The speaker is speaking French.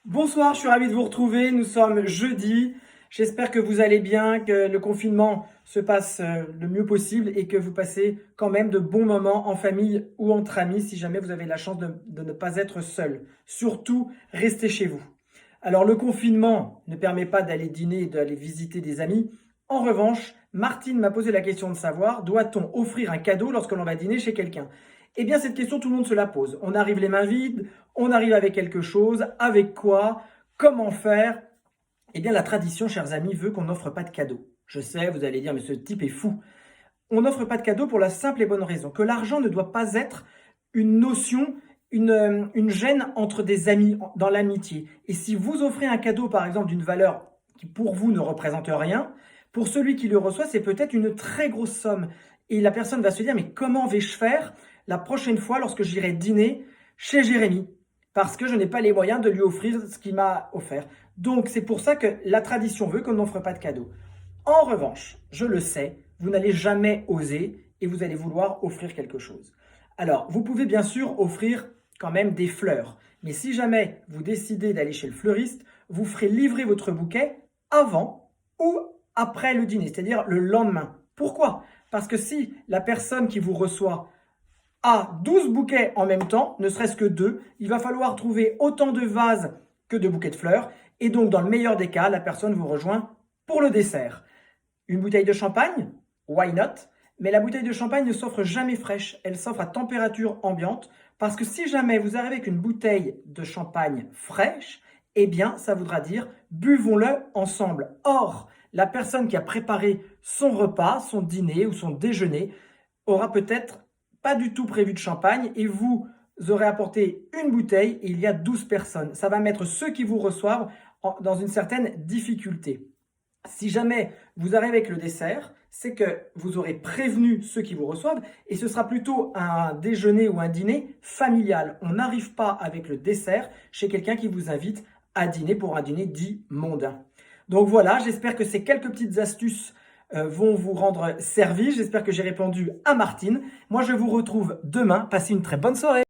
Bonsoir, je suis ravi de vous retrouver. Nous sommes jeudi. J'espère que vous allez bien, que le confinement se passe le mieux possible et que vous passez quand même de bons moments en famille ou entre amis si jamais vous avez la chance de ne pas être seul. Surtout, restez chez vous. Alors, le confinement ne permet pas d'aller dîner et d'aller visiter des amis. En revanche, Martine m'a posé la question de savoir, doit-on offrir un cadeau lorsque l'on va dîner chez quelqu'un? Eh bien, cette question, tout le monde se la pose. On arrive les mains vides, on arrive avec quelque chose, avec quoi, comment faire? Eh bien, la tradition, chers amis, veut qu'on n'offre pas de cadeau. Je sais, vous allez dire, mais ce type est fou. On n'offre pas de cadeau pour la simple et bonne raison que l'argent ne doit pas être une notion, une gêne entre des amis, dans l'amitié. Et si vous offrez un cadeau, par exemple, d'une valeur qui pour vous ne représente rien, pour celui qui le reçoit, c'est peut-être une très grosse somme. Et la personne va se dire, mais comment vais-je faire la prochaine fois lorsque j'irai dîner chez Jérémy? Parce que je n'ai pas les moyens de lui offrir ce qu'il m'a offert. Donc c'est pour ça que la tradition veut qu'on n'offre pas de cadeau. En revanche, je le sais, vous n'allez jamais oser et vous allez vouloir offrir quelque chose. Alors, vous pouvez bien sûr offrir quand même des fleurs. Mais si jamais vous décidez d'aller chez le fleuriste, vous ferez livrer votre bouquet avant ou après le dîner, c'est-à-dire le lendemain. Pourquoi? Parce que si la personne qui vous reçoit a 12 bouquets en même temps, ne serait-ce que 2, il va falloir trouver autant de vases que de bouquets de fleurs. Et donc, dans le meilleur des cas, la personne vous rejoint pour le dessert. Une bouteille de champagne? Why not? Mais la bouteille de champagne ne s'offre jamais fraîche, elle s'offre à température ambiante, parce que si jamais vous arrivez avec une bouteille de champagne fraîche, eh bien, ça voudra dire buvons-le ensemble. Or, la personne qui a préparé son repas, son dîner ou son déjeuner, aura peut-être pas du tout prévu de champagne et vous aurez apporté une bouteille et il y a 12 personnes. Ça va mettre ceux qui vous reçoivent dans une certaine difficulté. Si jamais vous arrivez avec le dessert, c'est que vous aurez prévenu ceux qui vous reçoivent et ce sera plutôt un déjeuner ou un dîner familial. On n'arrive pas avec le dessert chez quelqu'un qui vous invite à dîner pour un dîner dit mondain. Donc voilà, j'espère que ces quelques petites astuces vont vous rendre service. J'espère que j'ai répondu à Martine. Moi, je vous retrouve demain. Passez une très bonne soirée.